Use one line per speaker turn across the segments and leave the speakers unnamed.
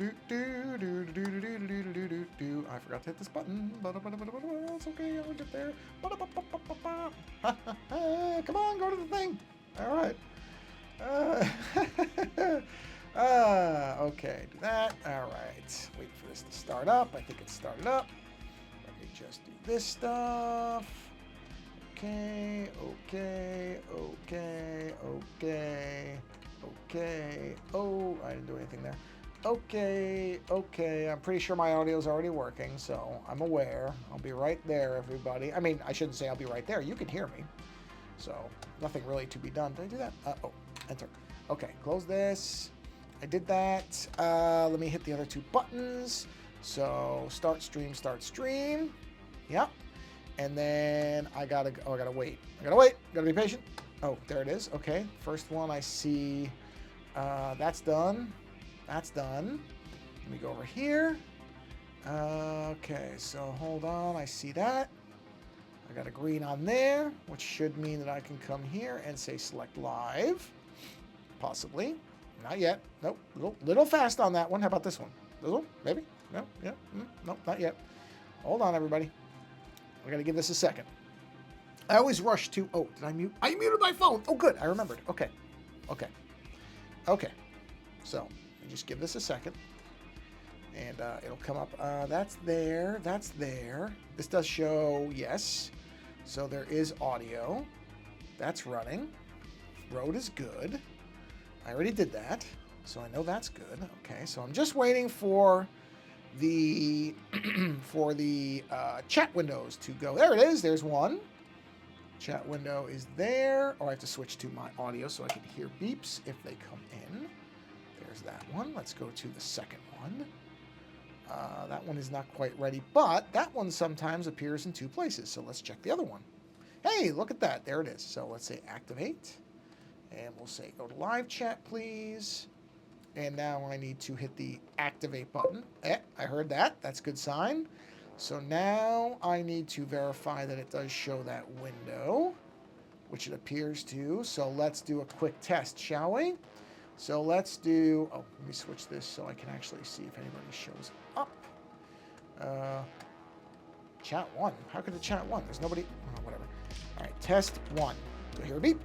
I forgot to hit this button. It's okay, I'll get there. Come on, go to the thing. All right. Okay, do that. All right. Wait for this to start up. I think it's started up. Let me just do this stuff. Okay, okay, okay, okay, okay. Oh, I didn't do anything there. Okay, okay. I'm pretty sure my audio is already working, so I'm aware. I'll be right there, everybody. I mean, I shouldn't say I'll be right there. You can hear me. So, nothing really to be done. Did I do that? Oh, enter. Okay, close this. I did that. Let me hit the other two buttons. So, start stream, start stream. Yep. And then I gotta wait. Gotta be patient. Oh, there it is. Okay, first one I see. That's done. That's done. Let me go over here. Okay, so hold on. I see that. I got a green on there, which should mean that I can come here and say select live. Possibly. Not yet. Nope. Little fast on that one. How about this one? Little? Maybe? No? Yeah? Nope, not yet. Hold on, everybody. I gotta give this a second. I always rush to... Oh, did I mute? I muted my phone. Oh, good. I remembered. Okay. So, just give this a second. And it'll come up. That's there. That's there. This does show yes. So there is audio. That's running. Road is good. I already did that. So I know that's good. Okay, so I'm just waiting for the chat windows to go. There it is. There's one. Chat window is there. Oh, I have to switch to my audio so I can hear beeps if they come in. There's that one. Let's go to the second one. That one is not quite ready, but that one sometimes appears in two places. So let's check the other one. Hey, look at that. There it is. So let's say activate. And we'll say go to live chat, please. And now I need to hit the activate button. I heard that. That's a good sign. So now I need to verify that it does show that window, which it appears to. So let's do a quick test, shall we? So let's do, oh, let me switch this so I can actually see if anybody shows up. Chat one. How could the chat one? There's nobody, oh, whatever. All right, test one. Do I hear a beep?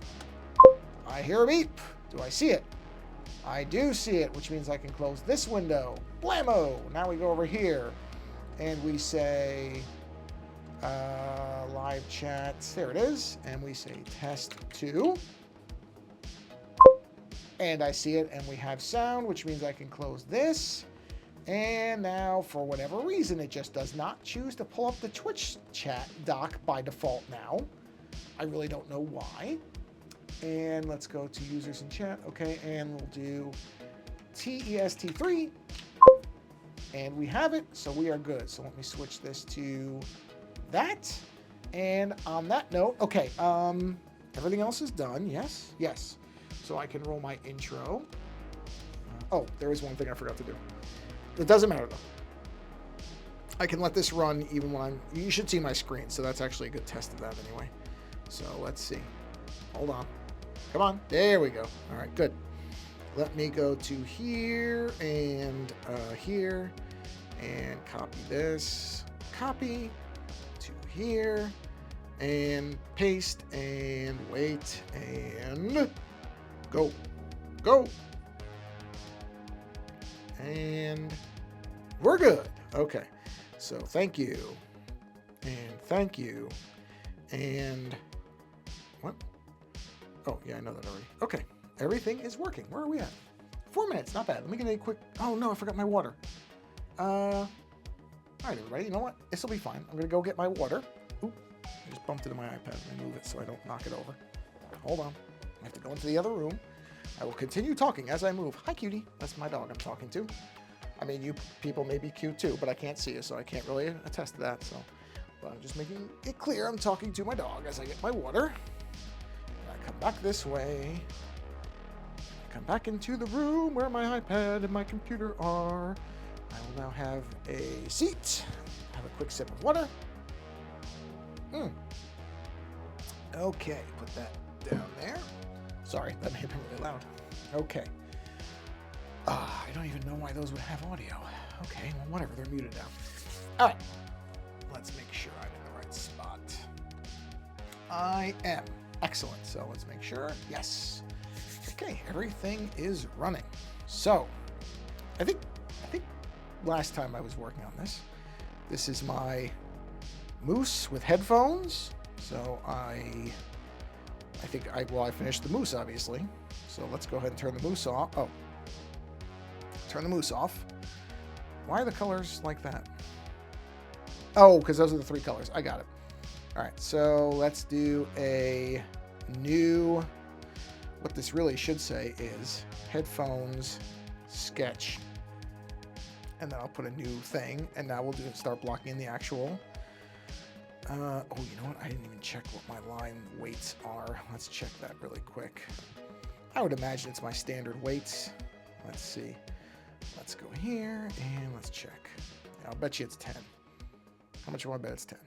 I hear a beep. Do I see it? I do see it, which means I can close this window. Blammo! Now we go over here and we say live chat. There it is. And we say test 2. And I see it, and we have sound, which means I can close this. And now, for whatever reason, it just does not choose to pull up the Twitch chat dock by default now. I really don't know why. And let's go to users in chat. Okay, and we'll do TEST3. And we have it, so we are good. So let me switch this to that. And on that note, okay, everything else is done. Yes, yes. So I can roll my intro. Oh, there is one thing I forgot to do. It doesn't matter though. I can let this run even when you should see my screen, so that's actually a good test of that anyway. So let's see. Hold on. Come on. There we go. All right, good. Let me go to here and here and copy this. Copy to here and paste and wait and go. Go. And we're good. Okay. So thank you. And thank you. And what? Oh, yeah, I know that already. Okay. Everything is working. Where are we at? 4 minutes. Not bad. Let me get a quick... Oh, no, I forgot my water. All right, everybody. You know what? This will be fine. I'm going to go get my water. Oop. I just bumped into my iPad. Let me move it so I don't knock it over. Hold on. I have to go into the other room. I will continue talking as I move. Hi, cutie. That's my dog I'm talking to. I mean, you people may be cute too, but I can't see you, so I can't really attest to that. So, but I'm just making it clear I'm talking to my dog as I get my water. And I come back this way. I come back into the room where my iPad and my computer are. I will now have a seat. Have a quick sip of water. Okay, put that down there. Sorry, that may have been really loud. Okay. I don't even know why those would have audio. Okay, well, whatever. They're muted now. All right. Let's make sure I'm in the right spot. I am. Excellent. So let's make sure. Yes. Okay, everything is running. So, I think last time I was working on this is my moose with headphones. So I finished the moose, obviously. So let's go ahead and turn the moose off. Oh, turn the moose off. Why are the colors like that? Oh, because those are the 3 colors. I got it. All right, so let's do a new, what this really should say is headphones sketch. And then I'll put a new thing, and now we'll start blocking in the actual. Oh, you know what? I didn't even check what my line weights are. Let's check that really quick. I would imagine it's my standard weights. Let's see. Let's go here, and let's check. I'll bet you it's 10. How much do I bet it's 10?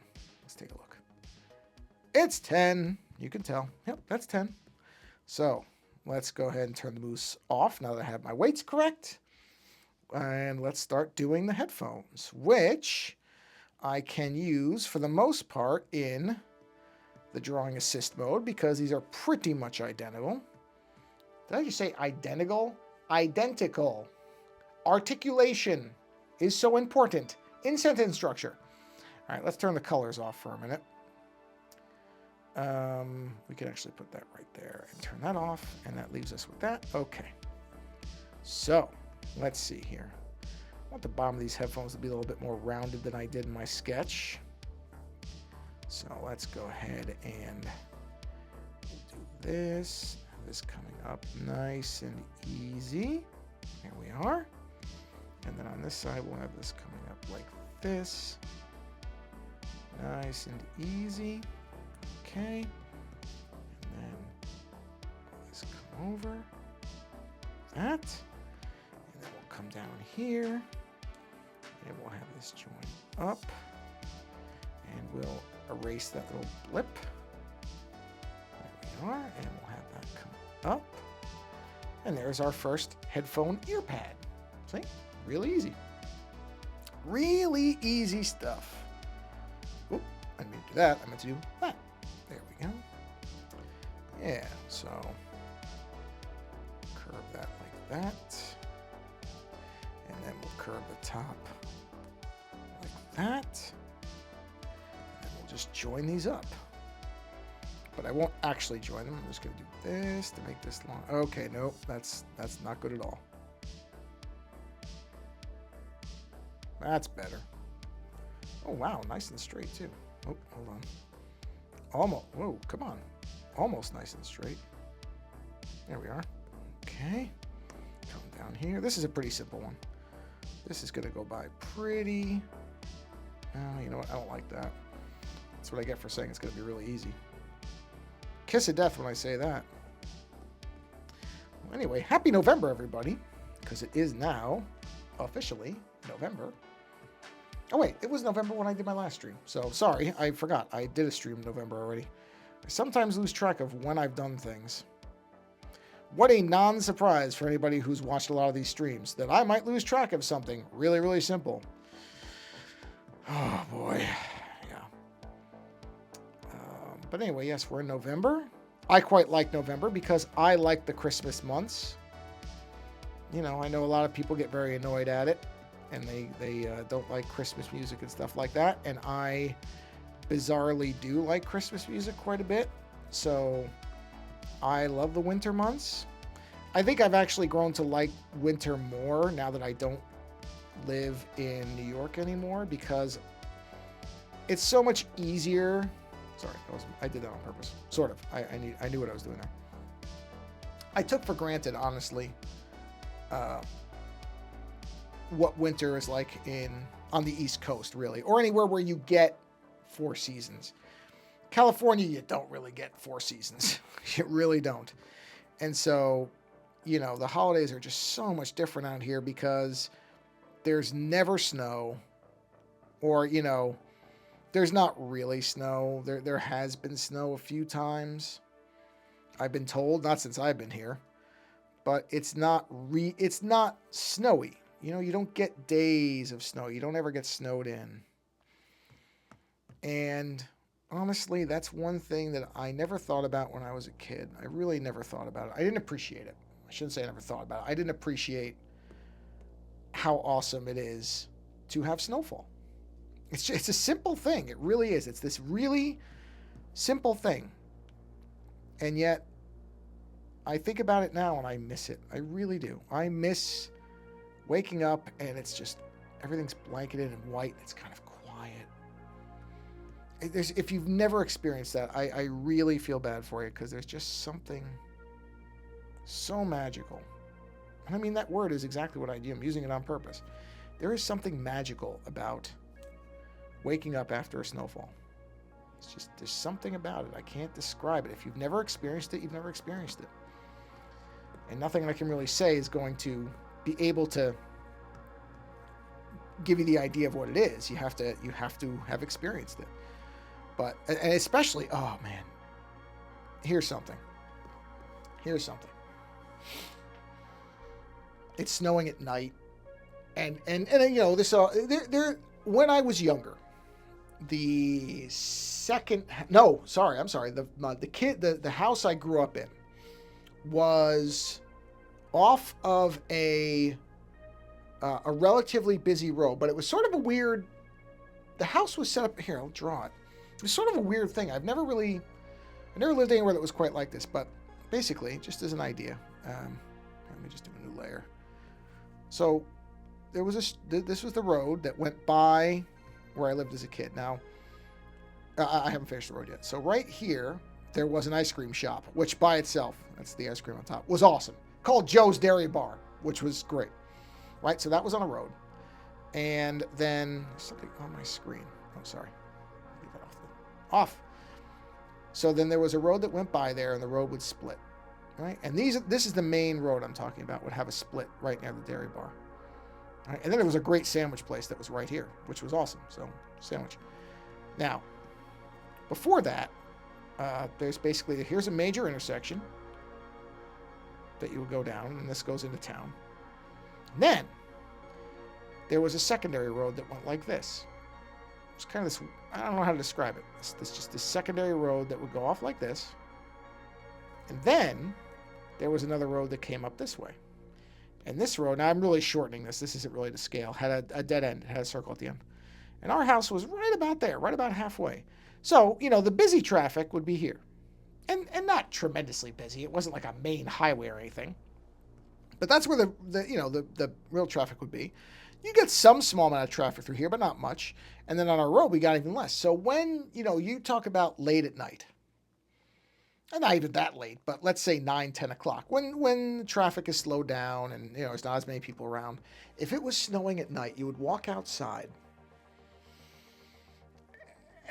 Let's take a look. It's 10. You can tell. Yep, that's 10. So let's go ahead and turn the moose off now that I have my weights correct. And let's start doing the headphones, which I can use for the most part in the drawing assist mode because these are pretty much identical. Did I just say identical? Identical. Articulation is so important in sentence structure. All right, let's turn the colors off for a minute. We can actually put that right there and turn that off, and that leaves us with that. Okay. So let's see here. I want the bottom of these headphones to be a little bit more rounded than I did in my sketch. So let's go ahead and do this. This coming up nice and easy. Here we are. And then on this side, we'll have this coming up like this. Nice and easy. Okay. And then this come over. That. And then we'll come down here. And we'll have this join up. And we'll erase that little blip. There we are. And we'll have that come up. And there's our first headphone ear pad. See? Really easy. Really easy stuff. Oop, I didn't mean to do that. I meant to do that. There we go. Yeah, so curve that like that. And then we'll curve the top like that. And we'll just join these up. But I won't actually join them. I'm just going to do this to make this long. Okay, nope, that's not good at all. That's better. Oh, wow, nice and straight, too. Oh, hold on. Almost, whoa, come on. Almost nice and straight. There we are. Okay. Come down here. This is a pretty simple one. This is going to go by pretty... you know what? I don't like that. That's what I get for saying it's going to be really easy. Kiss of death when I say that. Well, anyway, happy November, everybody. Because it is now officially November. Oh, wait, it was November when I did my last stream. So, sorry, I forgot. I did a stream in November already. I sometimes lose track of when I've done things. What a non-surprise for anybody who's watched a lot of these streams, that I might lose track of something really, really simple. Oh, boy. Yeah. But anyway, yes, we're in November. I quite like November because I like the Christmas months. You know, I know a lot of people get very annoyed at it. And they don't like Christmas music and stuff like that. And I bizarrely do like Christmas music quite a bit. So I love the winter months. I think I've actually grown to like winter more now that I don't live in New York anymore because it's so much easier. Sorry, I did that on purpose. Sort of. I knew what I was doing there. I took for granted, honestly, what winter is like on the East Coast, really, or anywhere where you get 4 seasons. California, you don't really get 4 seasons. You really don't. And so, you know, the holidays are just so much different out here because there's never snow, or, you know, there's not really snow. There has been snow a few times, I've been told, not since I've been here. but it's not snowy. You know, you don't get days of snow. You don't ever get snowed in. And honestly, that's one thing that I never thought about when I was a kid. I really never thought about it. I didn't appreciate it. I shouldn't say I never thought about it. I didn't appreciate how awesome it is to have snowfall. It's a simple thing. It really is. It's this really simple thing. And yet, I think about it now and I miss it. I really do. I miss waking up and it's just, everything's blanketed in white. It's kind of quiet. If you've never experienced that, I really feel bad for you, because there's just something so magical. And I mean, that word is exactly what I do. I'm using it on purpose. There is something magical about waking up after a snowfall. It's just, there's something about it. I can't describe it. If you've never experienced it, you've never experienced it. And nothing I can really say is going to be able to give you the idea of what it is. You have to have experienced it. But, and especially, oh man, here's something. It's snowing at night, and you know this. When I was younger, the house I grew up in was off of a relatively busy road, but it was sort of a weird. The house was set up here. I'll draw it. It was sort of a weird thing. I never lived anywhere that was quite like this, but basically, just as an idea, let me just do a new layer. So there was this was the road that went by where I lived as a kid. Now, I haven't finished the road yet. So right here, there was an ice cream shop, which by itself, that's the ice cream on top, was awesome. Called Joe's Dairy Bar, which was great. Right, so that was on a road. And then, something on my screen. Oh, sorry. Leave that off. So then there was a road that went by there, and the road would split. Right, and this is the main road I'm talking about, would have a split right near the dairy bar. Right? And then there was a great sandwich place that was right here, which was awesome. So, sandwich. Now, before that, there's basically, here's a major intersection that you would go down, and this goes into town. And then, there was a secondary road that went like this. It's kind of this, I don't know how to describe it. It's just this secondary road that would go off like this. And then, there was another road that came up this way. And this road, now I'm really shortening this isn't really to scale, had a dead end, it had a circle at the end. And our house was right about there, right about halfway. So, you know, the busy traffic would be here. And not tremendously busy. It wasn't like a main highway or anything. But that's where the real traffic would be. You get some small amount of traffic through here, but not much. And then on our road, we got even less. So when, you talk about late at night, and not even that late, but let's say 9, 10 o'clock, when traffic is slowed down and, there's not as many people around, if it was snowing at night, you would walk outside,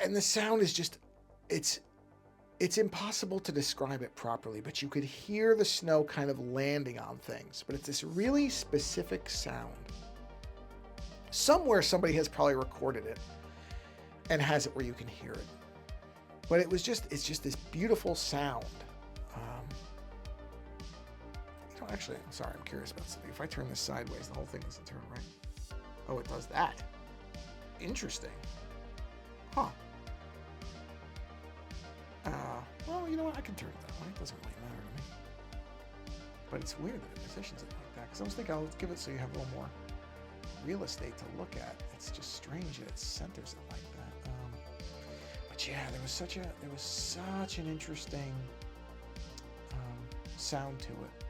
and the sound is just, it's impossible to describe it properly, but you could hear the snow kind of landing on things, but it's this really specific sound. Somewhere somebody has probably recorded it and has it where you can hear it. But it's just this beautiful sound. Actually, I'm sorry, I'm curious about something. If I turn this sideways, the whole thing doesn't turn right. Oh, it does that. Interesting. Huh. Well, you know what? I can turn it that way. It doesn't really matter to me. But it's weird that it positions it like that. Because I was thinking, let's give it so you have a little more real estate to look at. It's just strange that it centers it like that. But yeah, there was such an interesting sound to it.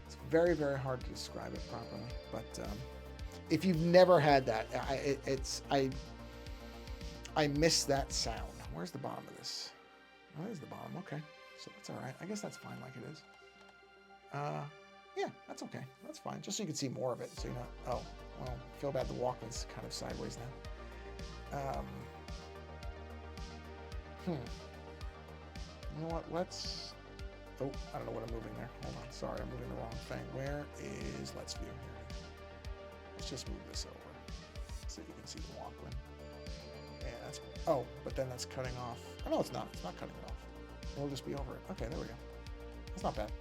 It's very, very hard to describe it properly. But if you've never had that, I miss that sound. Where's the bottom of this? Oh, there's the bottom. Okay, so that's all right. I guess that's fine like it is. Yeah, that's okay. That's fine. Just so you can see more of it. So you're not. Oh, well, feel bad. The Walkman's kind of sideways now. You know what? Let's. Oh, I don't know what I'm moving there. Hold on. Sorry, I'm moving the wrong thing. Where is Let's View? Here. Let's just move this over so you can see the Walkman. Yeah, that's. Oh, but then that's cutting off. Oh, no, it's not. It's not cutting it off. It'll just be over it. Okay, there we go. That's not bad.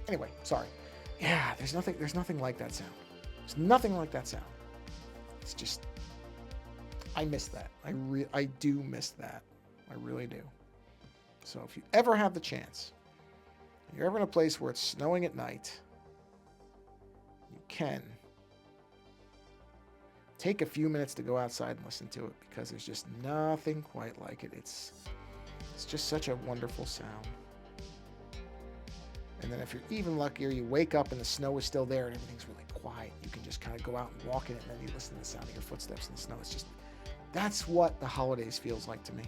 Anyway, sorry. Yeah, there's nothing like that sound. There's nothing like that sound. It's just, I miss that. I do miss that. I really do. So if you ever have the chance, you're ever in a place where it's snowing at night, you can take a few minutes to go outside and listen to it, because there's just nothing quite like it. It's just such a wonderful sound. And then if you're even luckier, you wake up and the snow is still there and everything's really quiet. You can just kind of go out and walk in it, and then you listen to the sound of your footsteps in the snow. It's just, that's what the holidays feels like to me.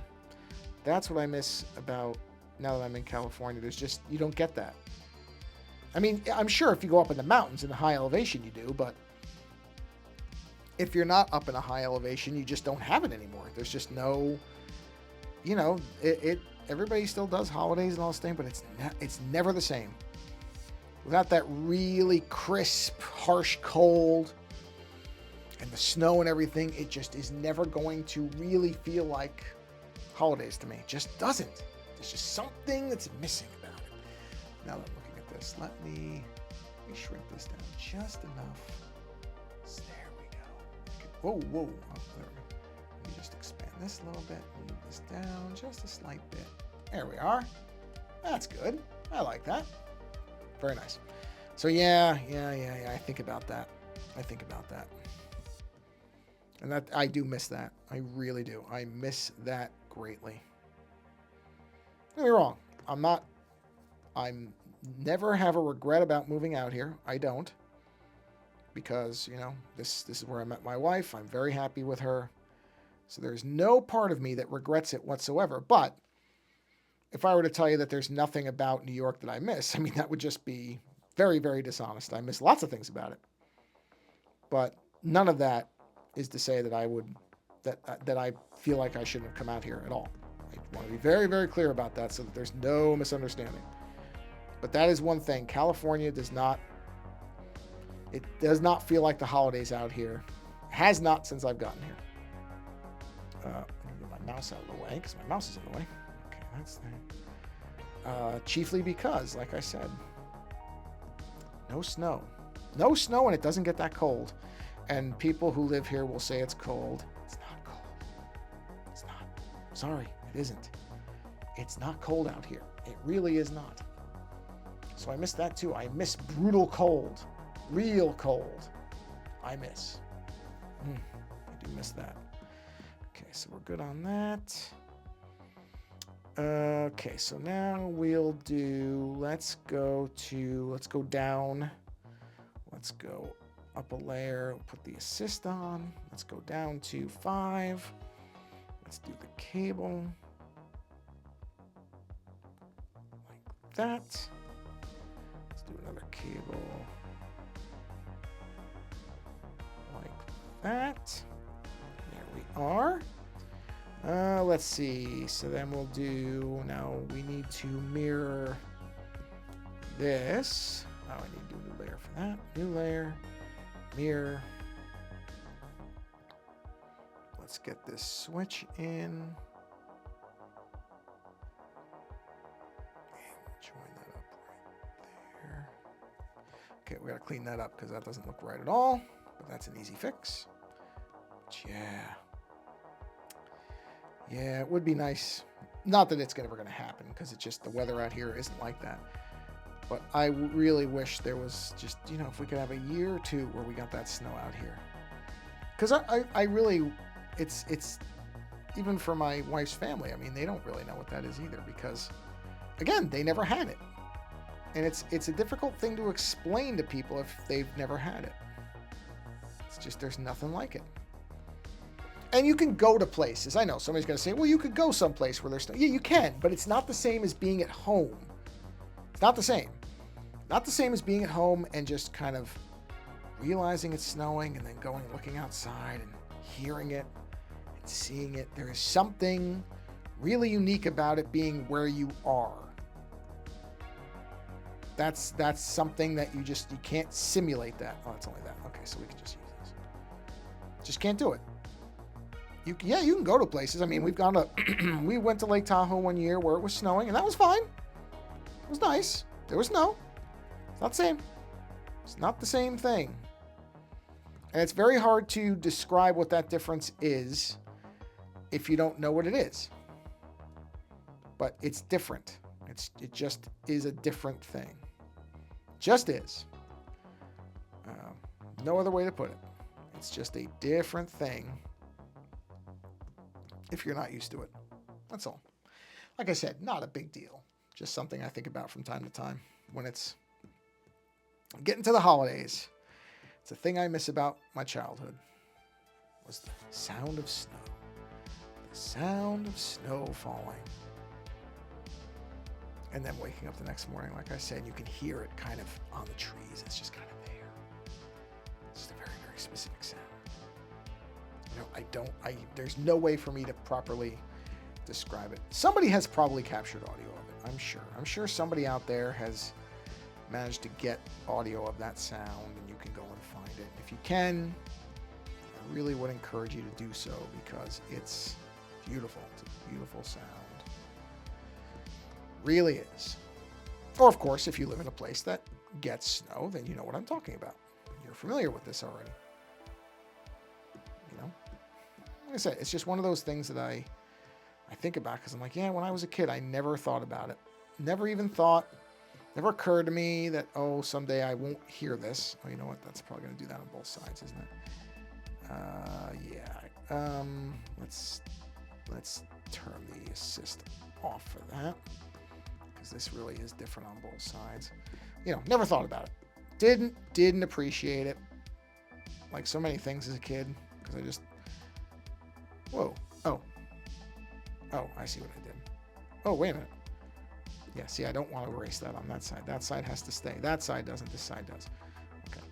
That's what I miss about now that I'm in California. There's just, you don't get that. I mean, I'm sure if you go up in the mountains in the high elevation you do, but if you're not up in a high elevation, you just don't have it anymore. There's just no, you know, everybody still does holidays and all this thing, but it's never the same. Without that really crisp, harsh cold and the snow and everything, it just is never going to really feel like holidays to me. It just doesn't. There's just something that's missing about it. Now that I'm looking at this, let me shrink this down just enough. So there we go. Whoa. Oh, there we go. Let me just expand this a little bit. Move this down just a slight bit. There we are. That's good. I like that. Very nice. So yeah. I think about that. And that, I do miss that. I really do. I miss that greatly. Don't get me wrong. I'm never have a regret about moving out here. I don't. Because, you know, this is where I met my wife. I'm very happy with her. So there's no part of me that regrets it whatsoever. But if I were to tell you that there's nothing about New York that I miss, I mean, that would just be very, very dishonest. I miss lots of things about it. But none of that is to say that that I feel like I shouldn't have come out here at all. I want to be very, very clear about that so that there's no misunderstanding. But that is one thing. California does not feel like the holidays out here. Has not since I've gotten here. I need to get my mouse out of the way because my mouse is in the way. Okay, that's that. Chiefly because, like I said, no snow. No snow, and it doesn't get that cold. And people who live here will say it's cold. It's not cold. It's not. Sorry, it isn't. It's not cold out here. It really is not. So I miss that too. I miss brutal cold. Real cold. I miss. I do miss that. Okay, so we're good on that. Okay, so now we'll do, let's go down. Let's go up a layer, we'll put the assist on. Let's go down to 5. Let's do the cable. Like that. Let's do another cable. Like that. There we are. Let's see. So then we'll do, now we need to mirror this. Oh, I need to do a new layer for that. New layer. Mirror. Let's get this switch in. And join that up right there. Okay, we gotta clean that up because that doesn't look right at all. But that's an easy fix. But yeah, it would be nice. Not that it's ever going to happen, because it's just the weather out here isn't like that. But I really wish there was just, you know, if we could have a year or two where we got that snow out here. Because I really, it's even for my wife's family, I mean, they don't really know what that is either, because, again, they never had it. And it's a difficult thing to explain to people if they've never had it. It's just, there's nothing like it. And you can go to places. I know somebody's going to say, well, you could go someplace where there's snow. Yeah, you can, but it's not the same as being at home. It's not the same. Not the same as being at home and just kind of realizing it's snowing and then going and looking outside and hearing it and seeing it. There is something really unique about it being where you are. That's something that you can't simulate that. Oh, it's only that. Okay, so we can just use this. Just can't do it. You can go to places. I mean, we went to Lake Tahoe one year where it was snowing, and that was fine. It was nice. There was snow. It's not the same. It's not the same thing. And it's very hard to describe what that difference is if you don't know what it is. But it's different. It just is a different thing. Just is. No other way to put it. It's just a different thing if you're not used to it. That's all. Like I said, not a big deal. Just something I think about from time to time when it's getting to the holidays. It's a thing I miss about my childhood was the sound of snow. The sound of snow falling. And then waking up the next morning, like I said, you can hear it kind of on the trees. It's just kind of there. It's just a very, very specific sound. There's no way for me to properly describe it. Somebody has probably captured audio of it, I'm sure. I'm sure somebody out there has managed to get audio of that sound, and you can go and find it. If you can, I really would encourage you to do so because it's beautiful. It's a beautiful sound. Really is. Or, of course, if you live in a place that gets snow, then you know what I'm talking about. You're familiar with this already. You know? Like I said, it's just one of those things that I think about because I'm like, yeah, when I was a kid, I never thought about it. Never occurred to me that, oh, someday I won't hear this. Oh, you know what? That's probably going to do that on both sides, isn't it? Yeah. Let's turn the assist off for that. This really is different on both sides. Never thought about it. Didn't appreciate it. Like so many things as a kid. Because I just... Whoa. Oh, I see what I did. Oh, wait a minute. Yeah, see, I don't want to erase that on that side. That side has to stay. That side doesn't. This side does. Okay.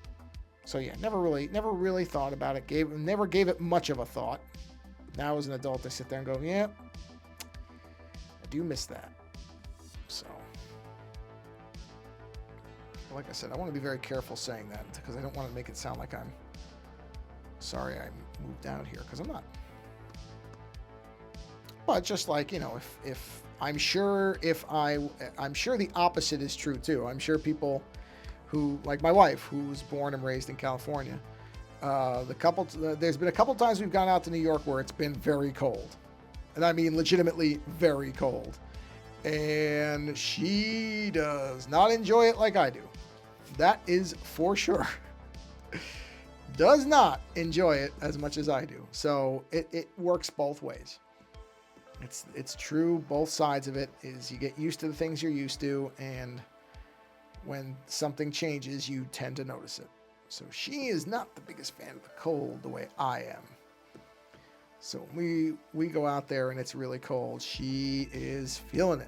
So yeah, never really thought about it. Never gave it much of a thought. Now as an adult, I sit there and go, yeah, I do miss that. So, like I said, I want to be very careful saying that because I don't want to make it sound like I'm sorry I moved out here, because I'm not. But just like, if I'm sure I'm sure the opposite is true too. I'm sure people who, like my wife, who was born and raised in California, there's been a couple times we've gone out to New York where it's been very cold, and I mean legitimately very cold. And she does not enjoy it like I do. That is for sure. Does not enjoy it as much as I do. So it works both ways. It's true. Both sides of it is you get used to the things you're used to, and when something changes, you tend to notice it. So she is not the biggest fan of the cold the way I am. So we go out there and it's really cold. She is feeling it.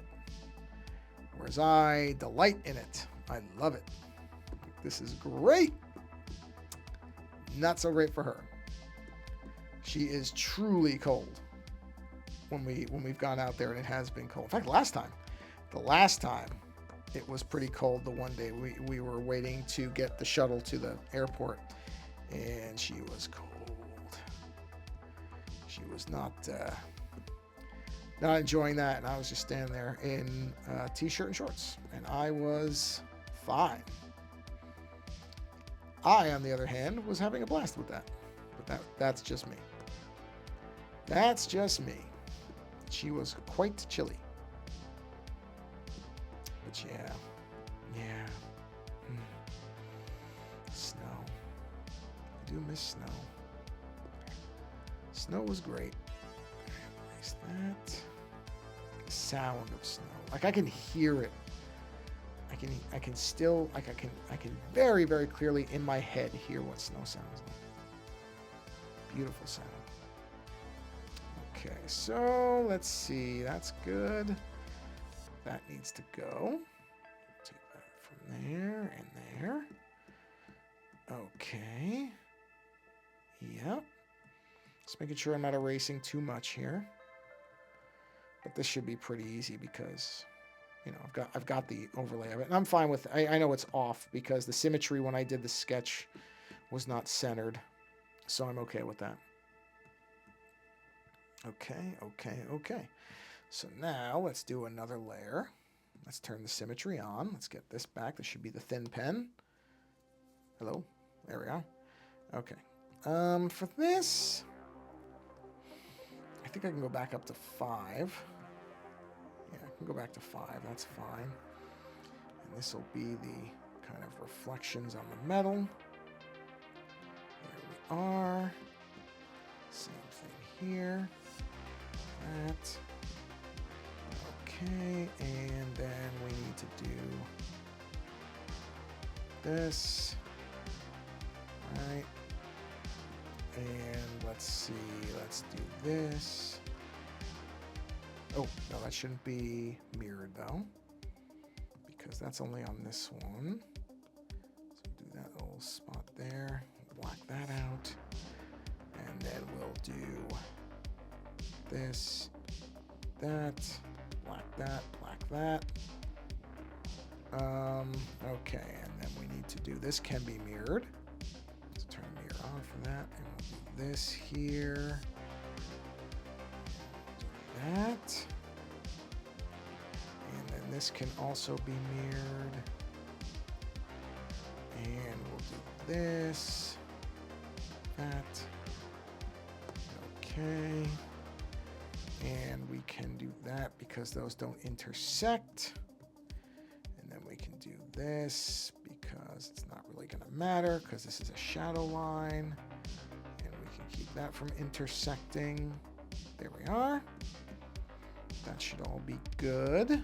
Whereas I delight in it. I love it. This is great. Not so great for her. She is truly cold when we've gone out there and it has been cold. In fact, the last time it was pretty cold. The one day we were waiting to get the shuttle to the airport, and she was cold. She was not enjoying that, and I was just standing there in a t-shirt and shorts, and I was fine. I, on the other hand, was having a blast with that. But that's just me. That's just me. She was quite chilly. But yeah. Snow. I do miss snow. Snow was great. Erase that. The sound of snow. Like I can hear it. I can very, very clearly in my head hear what snow sounds like. Beautiful sound. Okay, so let's see. That's good. That needs to go. Take that from there and there. Okay. Yep. Just making sure I'm not erasing too much here. But this should be pretty easy because, I've got the overlay of it. And I'm fine with it. I know it's off because the symmetry when I did the sketch was not centered. So I'm okay with that. Okay. So now let's do another layer. Let's turn the symmetry on. Let's get this back. This should be the thin pen. Hello? There we are. Okay. For this, I think I can go back up to 5. Yeah, I can go back to 5. That's fine. And this will be the kind of reflections on the metal. There we are. Same thing here. That. Okay, and then we need to do this. Right. And let's see, let's do this. Oh, no, that shouldn't be mirrored though, because that's only on this one. So do that little spot there, black that out, and then we'll do this, that, black that, black that. Okay, and then we need to do this can be mirrored. Let's turn the mirror on for that, and we'll do this here. Do that. And then this can also be mirrored. And we'll do this, that. Okay. And we can do that because those don't intersect. And then we can do this because it's not really going to matter because this is a shadow line. And we can keep that from intersecting. There we are. That should all be good.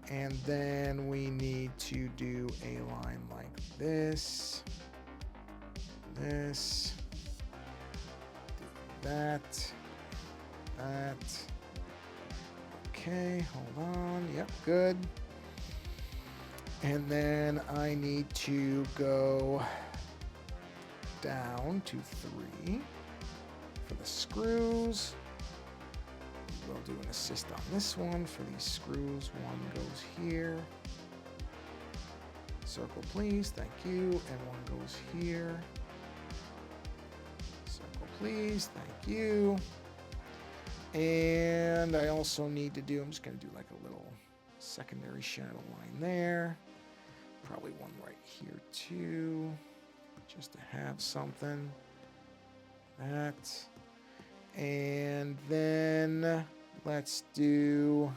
And then we need to do a line like this. This. Do that. That. Okay, hold on. Yep, good. And then I need to go down to 3 for the screws. We'll do an assist on this one for these screws. One goes here. Circle, please. Thank you. And one goes here. Circle, please. Thank you. And I also need to do, I'm just going to do like a little secondary shadow line there. Probably one right here too, just to have something. That. And then let's do,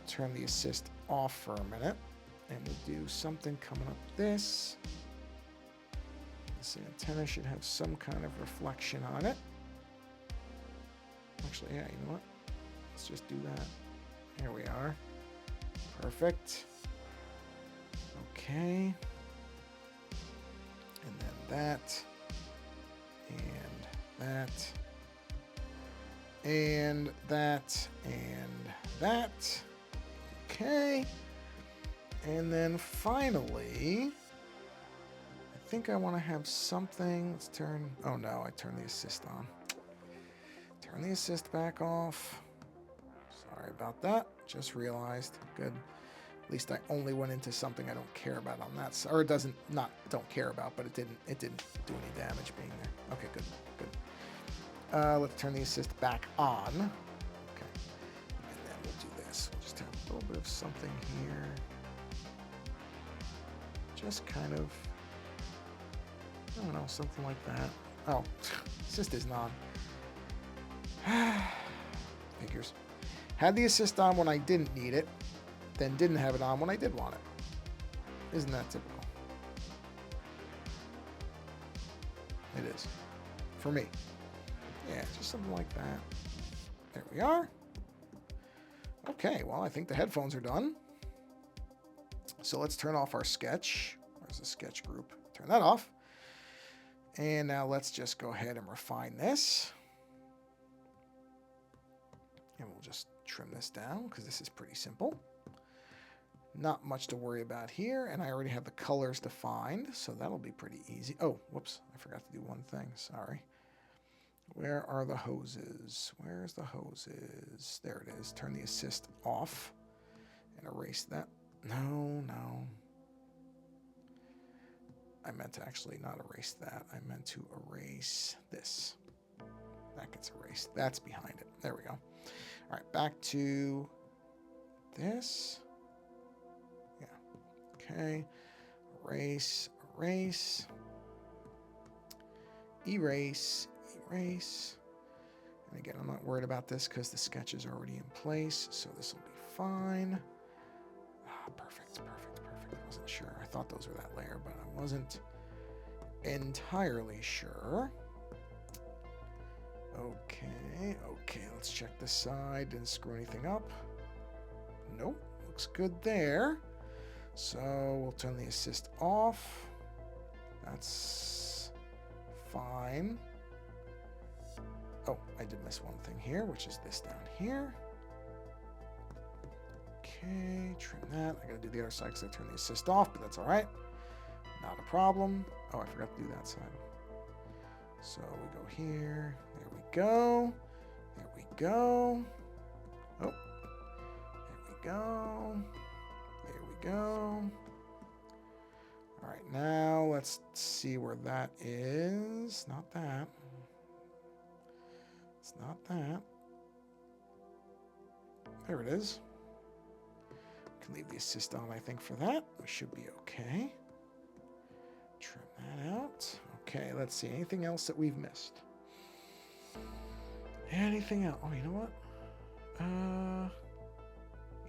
turn the assist off for a minute. And we'll do something coming up this. This antenna should have some kind of reflection on it. Actually, yeah, you know what? Let's just do that. Here we are. Perfect. Okay. And then that. And that. And that. And that. Okay. And then finally, I think I want to have something. Let's turn, oh no, I turned the assist on. Turn the assist back off. Sorry about that. Just realized. Good. At least I only went into something I don't care about on that side. Or it doesn't, not don't care about, but it didn't do any damage being there. Okay, good, good. Let's turn the assist back on. Okay. And then we'll do this. We'll just have a little bit of something here. Just kind of, I don't know, something like that. Oh, assist isn't on. Figures. Had the assist on when I didn't need it, then didn't have it on when I did want it. Isn't that typical? It is. For me. Yeah, just something like that. There we are. Okay, well, I think the headphones are done. So let's turn off our sketch. Where's the sketch group? Turn that off. And now let's just go ahead and refine this. And we'll just trim this down because this is pretty simple. Not much to worry about here. And I already have the colors defined, so that'll be pretty easy. Oh, whoops. I forgot to do one thing. Sorry. Where are the hoses? Where's the hoses? There it is. Turn the assist off and erase that. No. I meant to actually not erase that. I meant to erase this. That gets erased. That's behind it. There we go. All right, back to this. Yeah. Okay. Erase, erase. Erase, erase. And again, I'm not worried about this because the sketch is already in place, so this will be fine. Ah, perfect, perfect, perfect. I wasn't sure. I thought those were that layer, but I wasn't entirely sure. Okay, okay, let's check this side. Didn't screw anything up. Nope, looks good there. So we'll turn the assist off. That's fine. Oh, I did miss one thing here, which is this down here. Okay, trim that. I gotta do the other side because I turned the assist off, but that's all right. Not a problem. Oh, I forgot to do that side. So we go here. There we go. There we go. Oh, there we go. There we go. All right, now let's see where that is. Not that. It's not that. There it is. Can leave the assist on, I think, for that. We should be okay. Trim that out. Okay, let's see. Anything else that we've missed? Anything else? Oh, you know what?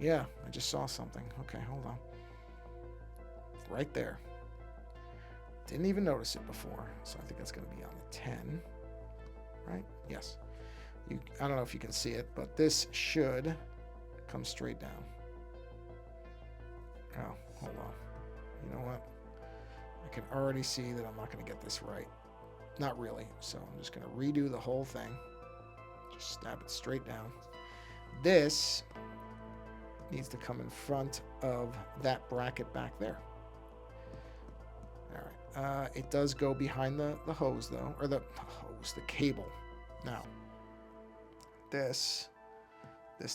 Yeah, I just saw something. Okay, hold on. Right there. Didn't even notice it before, so I think that's going to be on the 10. Right? Yes. I don't know if you can see it, but this should come straight down. Oh, hold on. You know what? I can already see that I'm not going to get this right. Not really. So I'm just going to redo the whole thing. Just stab it straight down. This needs to come in front of that bracket back there. All right. It does go behind the hose, though. Or the hose, the cable. Now, this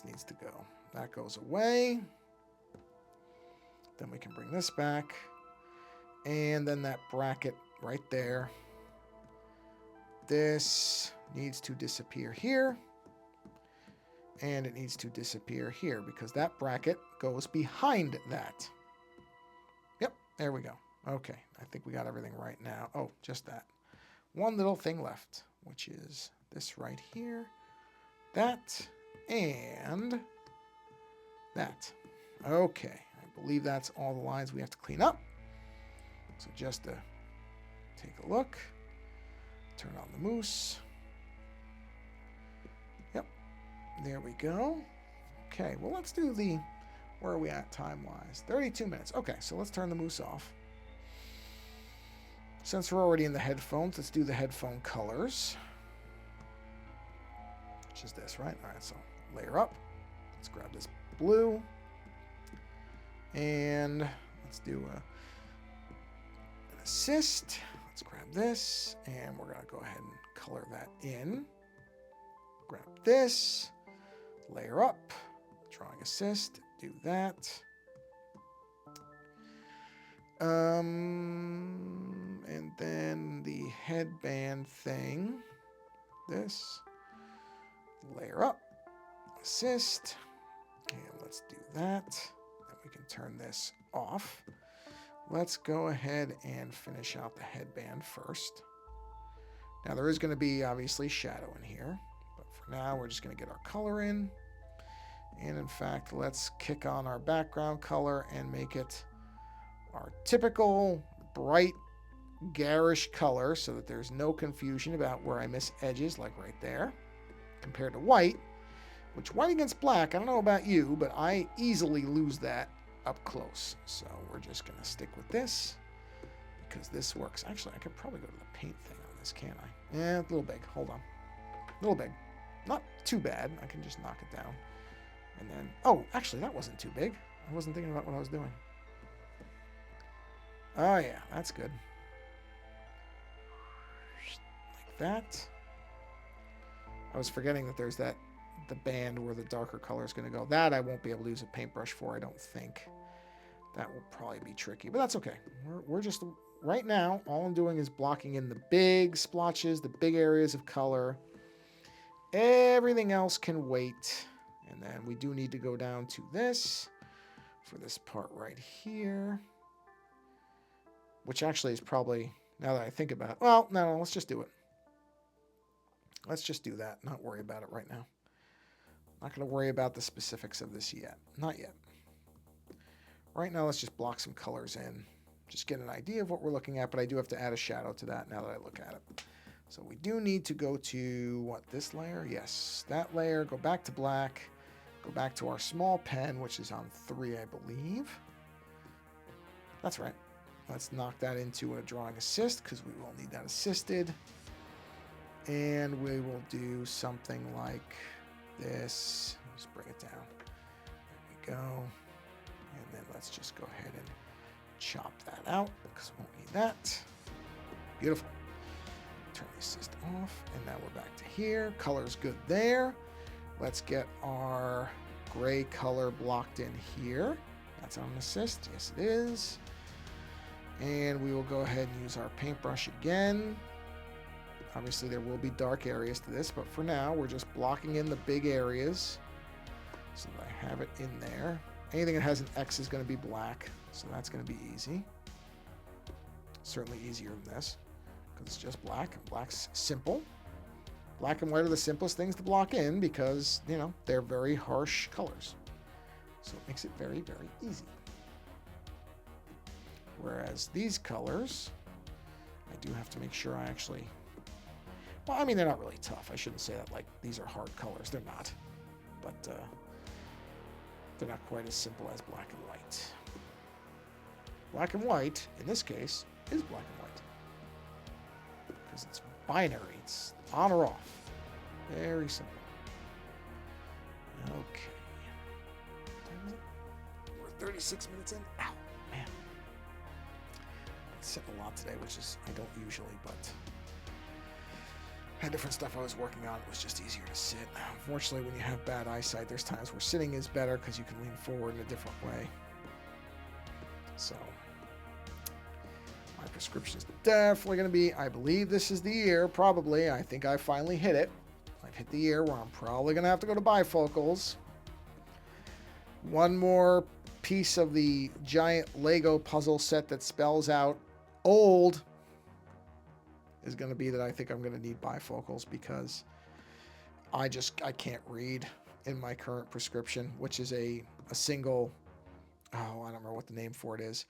needs to go. That goes away. Then we can bring this back. And then that bracket right there. This needs to disappear here. And it needs to disappear here because that bracket goes behind that. Yep, there we go. Okay, I think we got everything right now. Oh, just that. One little thing left, which is this right here. That and that. Okay, I believe that's all the lines we have to clean up. So just to take a look, turn on the moose. Yep, there we go. Okay, well, let's do where are we at time-wise? 32 minutes. Okay, so let's turn the moose off. Since we're already in the headphones, let's do the headphone colors. Which is this, right? All right, so layer up. Let's grab this blue. And let's do an assist. Let's grab this. And we're going to go ahead and color that in. Grab this. Layer up. Drawing assist. Do that. And then the headband thing. This. Layer up. Assist. And let's do that. Then we can turn this off. Let's go ahead and finish out the headband first. Now there is going to be obviously shadow in here, but for now we're just going to get our color in. And in fact, let's kick on our background color and make it our typical bright garish color so that there's no confusion about where I miss edges, like right there, compared to white, which white against black, I don't know about you, but I easily lose that up close. So we're just going to stick with this because this works. Actually, I could probably go to the paint thing on this, can't I? Yeah, a little big. Hold on. A little big. Not too bad. I can just knock it down. And then, oh, actually, that wasn't too big. I wasn't thinking about what I was doing. Oh, yeah, that's good. Like that. I was forgetting that there's the band where the darker color is going to go. That I won't be able to use a paintbrush for, I don't think. That will probably be tricky, but that's okay. We're just, right now, all I'm doing is blocking in the big splotches, the big areas of color. Everything else can wait. And then we do need to go down to this for this part right here, which actually is probably, now that I think about it, well, no, let's just do it. Let's just do that, not worry about it right now. Not going to worry about the specifics of this yet. Not yet. Right now, let's just block some colors in. Just get an idea of what we're looking at, but I do have to add a shadow to that now that I look at it. So we do need to go to, what, this layer? Yes, that layer. Go back to black. Go back to our small pen, which is on 3, I believe. That's right. Let's knock that into a drawing assist, because we will need that assisted. And we will do something like this. Just bring it down. There we go. And then let's just go ahead and chop that out, because we won't need that. Beautiful. Turn the assist off, and now we're back to here. Color's good there. Let's get our gray color blocked in here. That's on assist. Yes, it is. And we will go ahead and use our paintbrush again. Obviously, there will be dark areas to this, but for now, we're just blocking in the big areas so that I have it in there. Anything that has an X is going to be black, so that's going to be easy. Certainly easier than this, because it's just black, and black's simple. Black and white are the simplest things to block in because, you know, they're very harsh colors. So it makes it very, very easy. Whereas these colors, I do have to make sure I actually... Well, I mean, they're not really tough. I shouldn't say that like these are hard colors. They're not. But they're not quite as simple as black and white. Black and white, in this case, is black and white. Because it's binary. It's on or off. Very simple. Okay. We're 36 minutes in. Ow, man. I'm sitting a lot today, which is, I don't usually, but... I had different stuff I was working on. It was just easier to sit. Unfortunately, when you have bad eyesight, there's times where sitting is better because you can lean forward in a different way. So, my prescription is definitely going to be, I believe this is the year, probably. I think I finally hit it. I've hit the year where I'm probably going to have to go to bifocals. One more piece of the giant Lego puzzle set that spells out old is going to be that I think I'm going to need bifocals because I can't read in my current prescription, which is a single, I don't remember what the name for it is,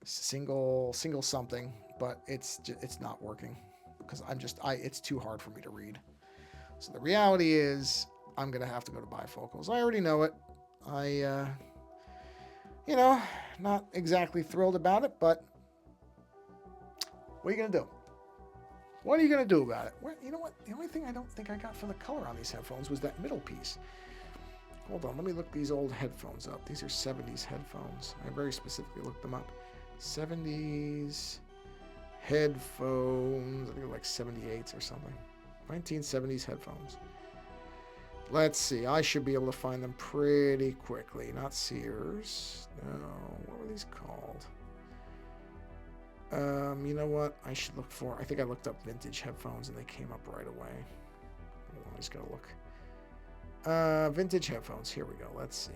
single something, but it's not working because it's too hard for me to read. So the reality is I'm going to have to go to bifocals. I already know it. Not exactly thrilled about it, but what are you going to do? What are you going to do about it? Well, you know what? The only thing I don't think I got for the color on these headphones was that middle piece. Hold on, let me look these old headphones up. These are 70s headphones. I very specifically looked them up. 70s headphones. I think they're like 78s or something. 1970s headphones. Let's see. I should be able to find them pretty quickly. Not Sears. No. What were these called? You know what? I should look for... I think I looked up vintage headphones and they came up right away. I just gotta look. Vintage headphones. Here we go. Let's see.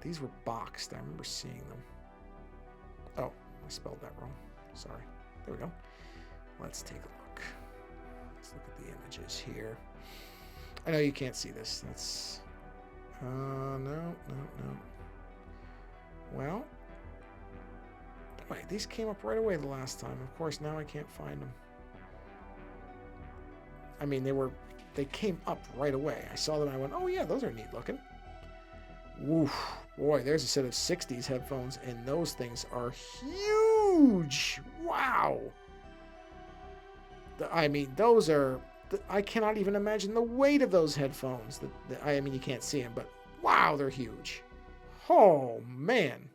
These were boxed. I remember seeing them. Oh, I spelled that wrong. Sorry. There we go. Let's take a look. Let's look at the images here. I know you can't see this. That's... No. Well... Wait, these came up right away the last time. Of course, now I can't find them. I mean, they came up right away. I saw them and I went, oh yeah, those are neat looking. Woof. Boy, there's a set of 60s headphones, and those things are huge. Wow. I mean, those are... I cannot even imagine the weight of those headphones. I mean, you can't see them, but wow, they're huge. Oh, man.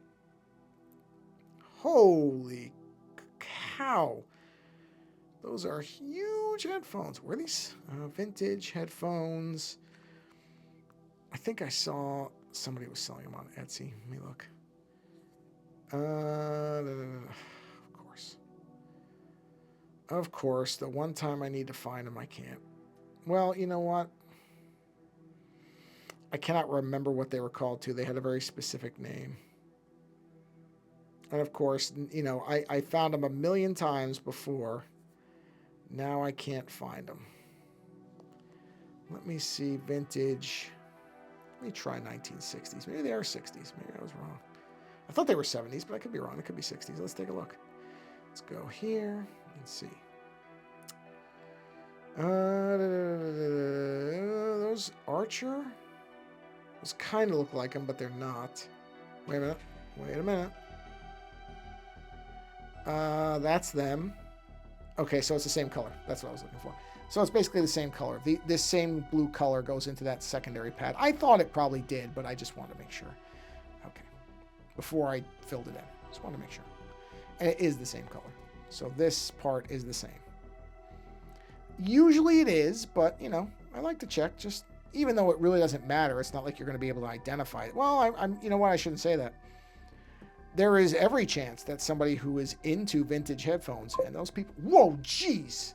Holy cow. Those are huge headphones. Were these vintage headphones? I think I saw somebody was selling them on Etsy. Let me look. Of course, the one time I need to find them, I can't. Well, you know what? I cannot remember what they were called too. They had a very specific name. And of course, you know, I found them a million times before. Now I can't find them. Let me see, vintage. Let me try 1960s. Maybe they are 60s. Maybe I was wrong. I thought they were 70s, but I could be wrong. It could be 60s. Let's take a look. Let's go here and see. Those Archer? Those kind of look like them, but they're not. Wait a minute. Wait a minute. That's them. Okay, so it's the same color. That's what I was looking for. So it's basically the same color. This same blue color goes into that secondary pad. I thought it probably did, but I just wanted to make sure. Okay. Before I filled it in. Just wanted to make sure. And it is the same color. So this part is the same. Usually it is, but, you know, I like to check. Just, even though it really doesn't matter, it's not like you're going to be able to identify it. Well, I'm you know what? I shouldn't say that. There is every chance that somebody who is into vintage headphones, and those people... Whoa, jeez!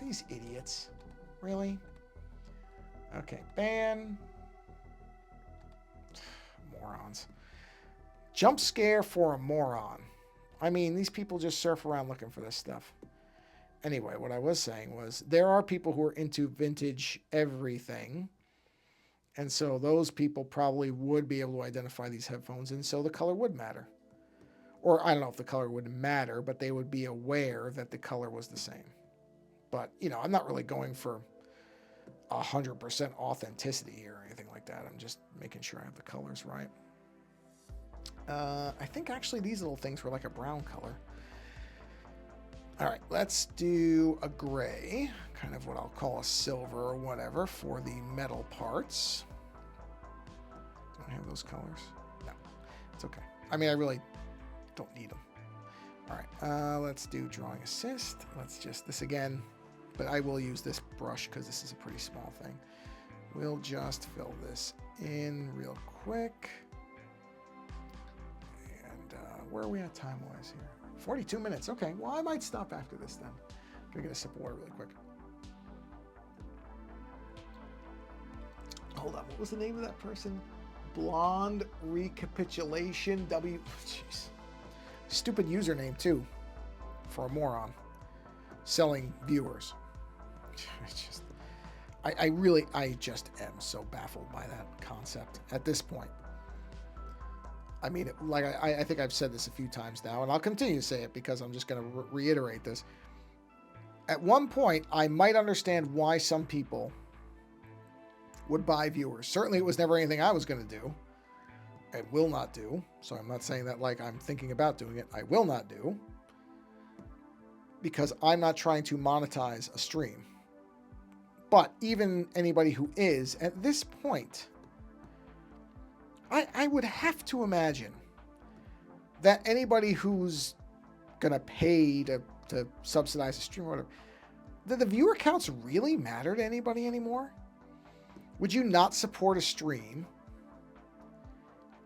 These idiots. Really? Okay, ban. Morons. Jump scare for a moron. I mean, these people just surf around looking for this stuff. Anyway, what I was saying was, there are people who are into vintage everything. And so those people probably would be able to identify these headphones, and so the color would matter. Or I don't know if the color would matter, but they would be aware that the color was the same. But, you know, I'm not really going for 100% authenticity or anything like that. I'm just making sure I have the colors right. I think actually these little things were like a brown color. All right, let's do a gray, kind of what I'll call a silver or whatever for the metal parts. Do I have those colors? No, it's okay. I mean, I really don't need them. All right, let's do drawing assist. Let's just, this again, but I will use this brush because this is a pretty small thing. We'll just fill this in real quick. And where are we at time-wise here? 42 minutes. Okay, well, I might stop after this then. I'm gonna get a sip of water really quick. Hold on, what was the name of that person? Blonde Recapitulation W. Jeez. Stupid username, too, for a moron. Selling viewers. I just am so baffled by that concept at this point. I mean, like I think I've said this a few times now, and I'll continue to say it because I'm just going to reiterate this. At one point, I might understand why some people would buy viewers. Certainly, it was never anything I was going to do. I will not do. So I'm not saying that like I'm thinking about doing it. I will not do. Because I'm not trying to monetize a stream. But even anybody who is, at this point... I would have to imagine that anybody who's going to pay to subsidize a stream or whatever, do the viewer counts really matter to anybody anymore? Would you not support a stream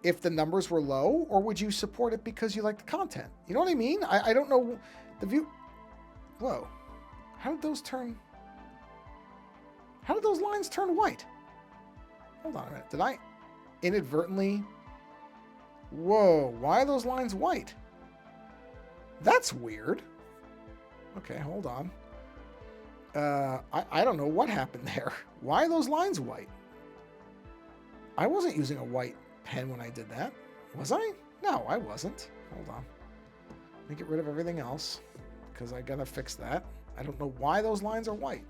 if the numbers were low, or would you support it because you like the content? You know what I mean? I don't know. The view... Whoa. How did those lines turn white? Hold on a minute. Did I... inadvertently? Whoa, why are those lines white? That's weird. Okay, hold on. I don't know what happened there. Why are those lines white? I wasn't using a white pen when I did that. Was I? No, I wasn't. Hold on. Let me get rid of everything else because I gotta fix that. I don't know why those lines are white.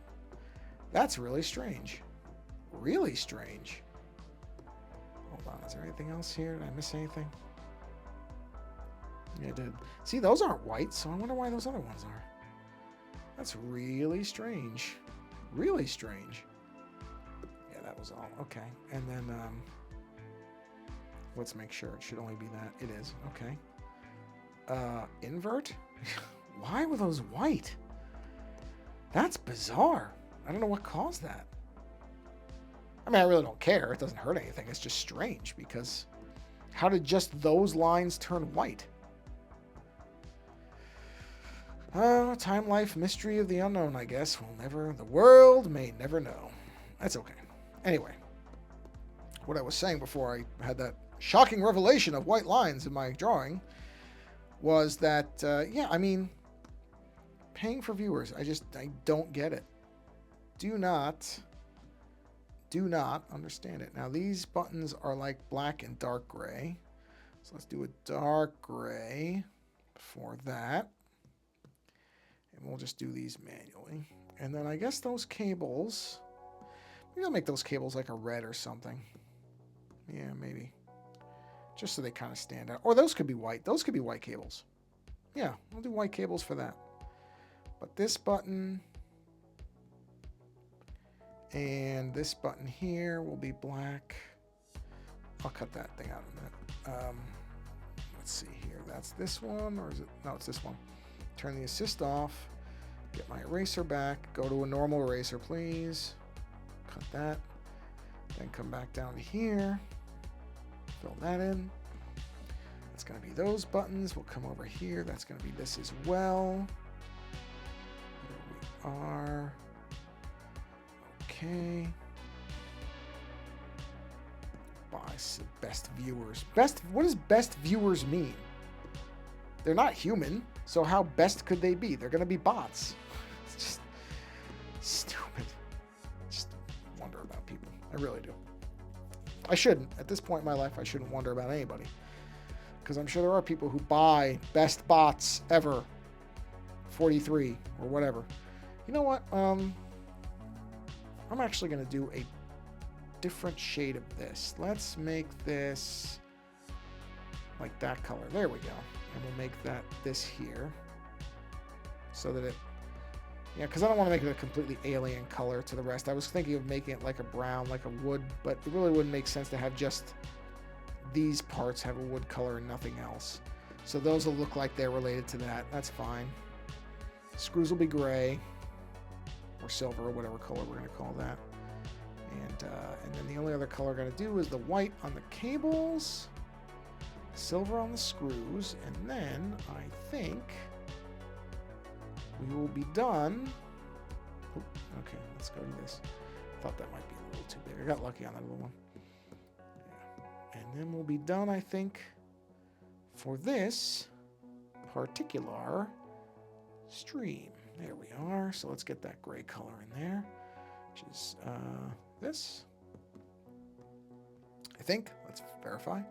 That's really strange. Really strange. Hold on, is there anything else here? Did I miss anything? Yeah, I did. See, those aren't white, so I wonder why those other ones are. That's really strange. Really strange. Yeah, that was all. Okay. And then, let's make sure it should only be that. It is. Okay. Invert? Why were those white? That's bizarre. I don't know what caused that. I mean, I really don't care. It doesn't hurt anything. It's just strange because how did just those lines turn white? Time, life, mystery of the unknown, I guess. The world may never know. That's okay. Anyway, what I was saying before I had that shocking revelation of white lines in my drawing was that, yeah, I mean, paying for viewers, I don't get it. Do not understand it. Now, these buttons are like black and dark gray. So let's do a dark gray for that. And we'll just do these manually. And then I guess those cables, maybe I'll make those cables like a red or something. Yeah, maybe. Just so they kind of stand out. Or those could be white. Those could be white cables. Yeah, we'll do white cables for that. But this button and this button here will be black. I'll cut that thing out in a minute. Let's see here. That's this one, or is it? No, it's this one. Turn the assist off. Get my eraser back. Go to a normal eraser, please. Cut that. Then come back down to here. Fill that in. It's going to be those buttons. We'll come over here. That's going to be this as well. There we are. Okay. Buy best viewers. What does best viewers mean? They're not human, so how best could they be? They're going to be bots. It's just stupid. Just wonder about people. I really do. I shouldn't. At this point in my life, I shouldn't wonder about anybody. Because I'm sure there are people who buy best bots ever. 43 or whatever. You know what? I'm actually going to do a different shade of this. Let's make this like that color. There we go. And we'll make that this here. So that it... Yeah, because I don't want to make it a completely alien color to the rest. I was thinking of making it like a brown, like a wood, but it really wouldn't make sense to have just these parts have a wood color and nothing else. So those will look like they're related to that. That's fine. Screws will be gray or silver or whatever color we're going to call that. And then the only other color we're going to do is the white on the cables, silver on the screws, and then I think we will be done. Oh, okay, let's go to this. Thought that might be a little too big. I got lucky on that little one. Yeah. And then we'll be done, I think, for this particular stream. There we are. So let's get that gray color in there, which is this. I think. Let's verify.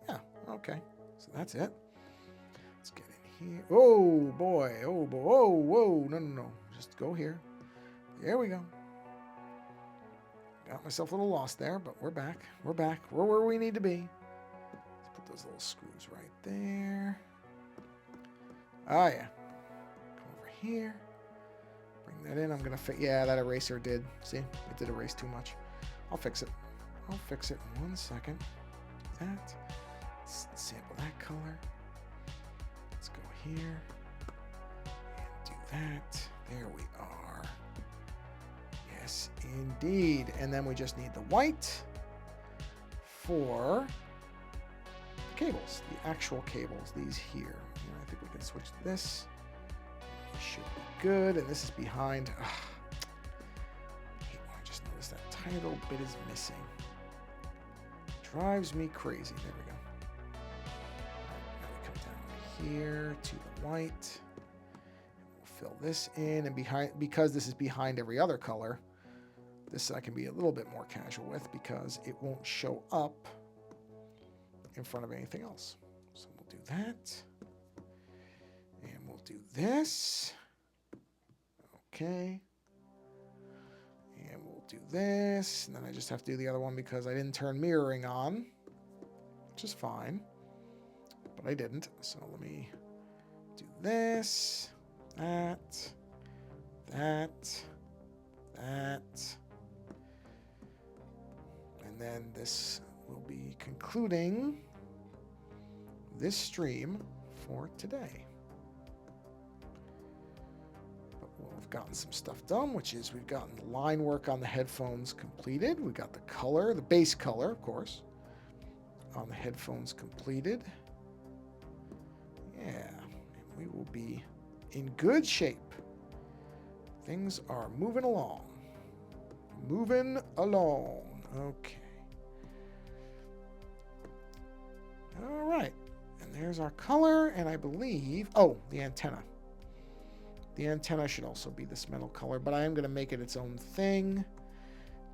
Yeah, okay. So that's it. Let's get in here. Oh, boy. Oh, boy. Whoa, whoa. No. Just go here. There we go. Got myself a little lost there, but we're back. We're back. We're where we need to be. Let's put those little screws right there. Oh, yeah. Come over here. Bring that in. I'm going to fix... Yeah, that eraser did. See? It did erase too much. I'll fix it. I'll fix it in 1 second. Do that. Let's sample that color. Let's go here. And do that. There we are. Yes, indeed. And then we just need the white for cables. The actual cables. These here. And I think we can switch to this. This should be good. And this is behind. Ugh. I hate when I just noticed that tiny little bit is missing. Drives me crazy. There we go. Now we come down here to the white. We'll fill this in, and behind, because this is behind every other color, this I can be a little bit more casual with because it won't show up in front of anything else. So we'll do that. And we'll do this. Okay. And we'll do this. And then I just have to do the other one because I didn't turn mirroring on, which is fine. But I didn't. So let me do this, that, that. And then this will be concluding this stream for today. But we've gotten some stuff done, which is we've gotten the line work on the headphones completed. We got the color, the base color, of course, on the headphones completed. Yeah, and we will be in good shape. Things are moving along. moving along. Okay. All right. And there's our color, and I believe, oh, the antenna. The antenna should also be this metal color, but I am going to make it its own thing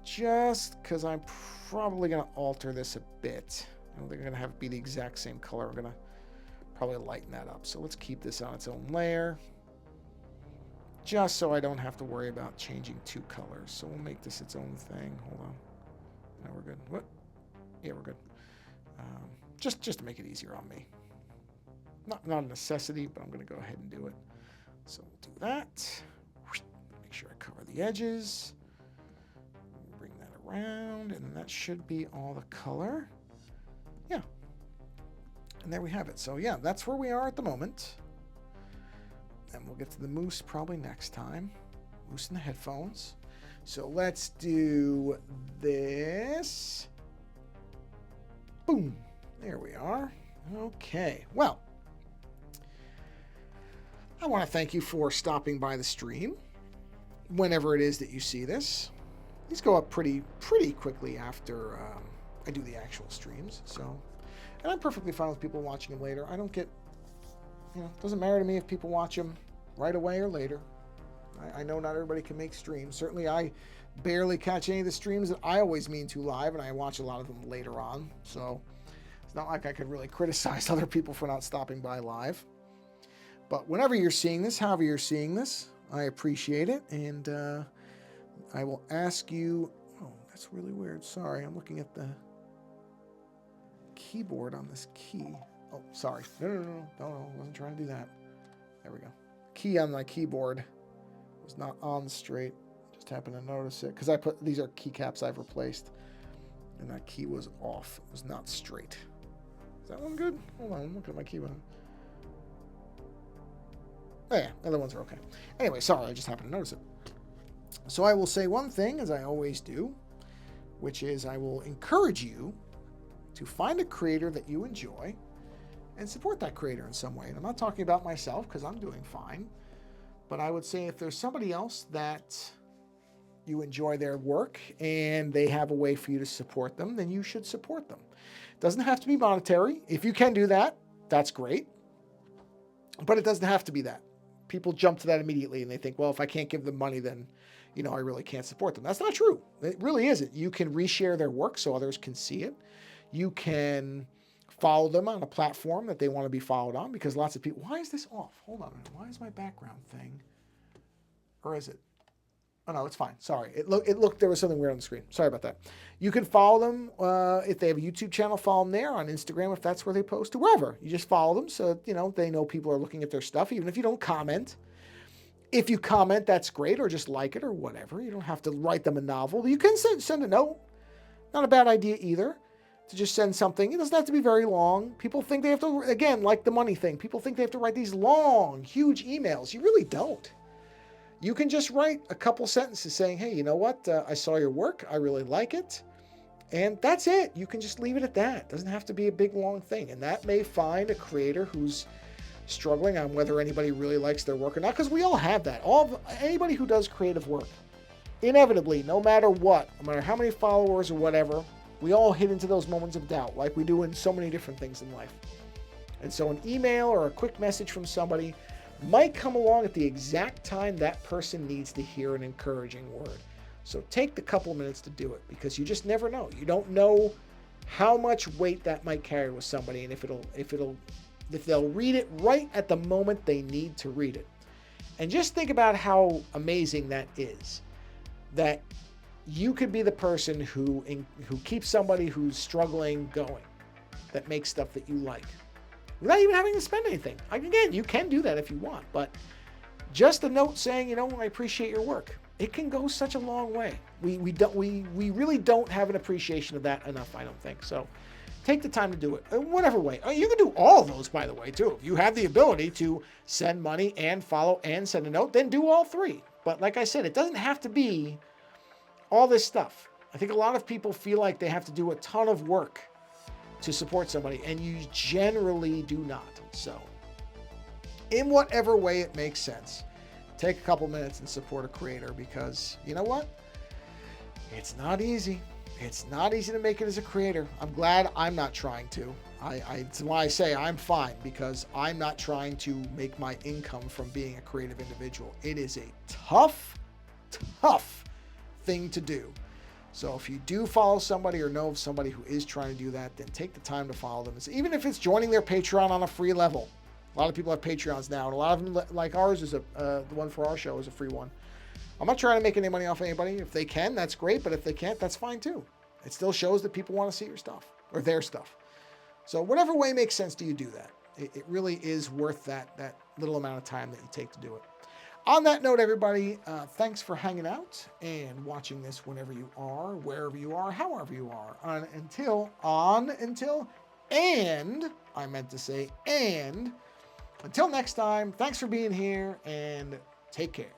just because I'm probably going to alter this a bit. I don't think I'm going to have it be the exact same color. I'm going to probably lighten that up. So let's keep this on its own layer just so I don't have to worry about changing two colors. So we'll make this its own thing. Hold on. No, we're good. What? Yeah, we're good. Just to make it easier on me. Not a necessity, but I'm going to go ahead and do it. So we'll do that. Make sure I cover the edges. Bring that around, and that should be all the color. Yeah. And there we have it. So yeah, that's where we are at the moment. And we'll get to the moose probably next time. Moose in the headphones. So let's do this. Boom. There we are. Okay. Well, I want to thank you for stopping by the stream. Whenever it is that you see this, these go up pretty quickly after I do the actual streams. So, and I'm perfectly fine with people watching them later. I don't get, it doesn't matter to me if people watch them right away or later. I know not everybody can make streams. Certainly, I barely catch any of the streams that I always mean to live, and I watch a lot of them later on. So it's not like I could really criticize other people for not stopping by live. But whenever you're seeing this, however you're seeing this, I appreciate it. And I will ask you... Oh, that's really weird. Sorry, I'm looking at the keyboard on this key. Oh, sorry. No, I wasn't trying to do that. There we go. Key on my keyboard was not on straight. Just happened to notice it. Because these are keycaps I've replaced. And that key was off. It was not straight. Is that one good? Hold on, I'm looking at my keyboard. Oh yeah, the other ones are okay. Anyway, sorry, I just happened to notice it. So I will say one thing, as I always do, which is I will encourage you to find a creator that you enjoy and support that creator in some way. And I'm not talking about myself because I'm doing fine, but I would say if there's somebody else that you enjoy their work and they have a way for you to support them, then you should support them. It doesn't have to be monetary. If you can do that, that's great. But it doesn't have to be that. People jump to that immediately and they think, well, if I can't give them money, then, I really can't support them. That's not true. It really isn't. You can reshare their work so others can see it. You can follow them on a platform that they want to be followed on, because lots of people... Why is this off? Hold on a minute. Why is my background thing? Or is it? Oh, no, it's fine. Sorry. It looked, there was something weird on the screen. Sorry about that. You can follow them if they have a YouTube channel, follow them there, on Instagram if that's where they post, or wherever. You just follow them so, they know people are looking at their stuff, even if you don't comment. If you comment, that's great, or just like it or whatever. You don't have to write them a novel. You can send a note. Not a bad idea either, to just send something. It doesn't have to be very long. People think they have to, again, like the money thing, people think they have to write these long, huge emails. You really don't. You can just write a couple sentences saying, hey, you know what? I saw your work. I really like it. And that's it. You can just leave it at that. It doesn't have to be a big, long thing. And that may find a creator who's struggling on whether anybody really likes their work or not, because we all have that. Anybody who does creative work, inevitably, no matter what, no matter how many followers or whatever, we all hit into those moments of doubt, like we do in so many different things in life. And so an email or a quick message from somebody might come along at the exact time that person needs to hear an encouraging word. So take the couple minutes to do it, because you just never know. You don't know how much weight that might carry with somebody, and if they'll read it right at the moment they need to read it. And just think about how amazing that is, that you could be the person who keeps somebody who's struggling going, that makes stuff that you like, without even having to spend anything. Again, you can do that if you want, but just a note saying, I appreciate your work. It can go such a long way. We really don't have an appreciation of that enough, I don't think. So take the time to do it in whatever way. You can do all of those, by the way, too. If you have the ability to send money and follow and send a note, then do all three. But like I said, it doesn't have to be all this stuff. I think a lot of people feel like they have to do a ton of work to support somebody, and you generally do not. So in whatever way it makes sense, take a couple minutes and support a creator, because you know what? It's not easy. It's not easy to make it as a creator. I'm glad I'm not trying to. It's why I say I'm fine, because I'm not trying to make my income from being a creative individual. It is a tough, tough thing to do. So if you do follow somebody or know of somebody who is trying to do that, then take the time to follow them. Even if it's joining their Patreon on a free level. A lot of people have Patreons now, and a lot of them, like ours, is the one for our show is a free one. I'm not trying to make any money off anybody. If they can, that's great. But if they can't, that's fine too. It still shows that people want to see your stuff or their stuff. So whatever way makes sense to you, do that. It really is worth that little amount of time that you take to do it. On that note, everybody, thanks for hanging out and watching this whenever you are, wherever you are, however you are. Until, until next time, thanks for being here and take care.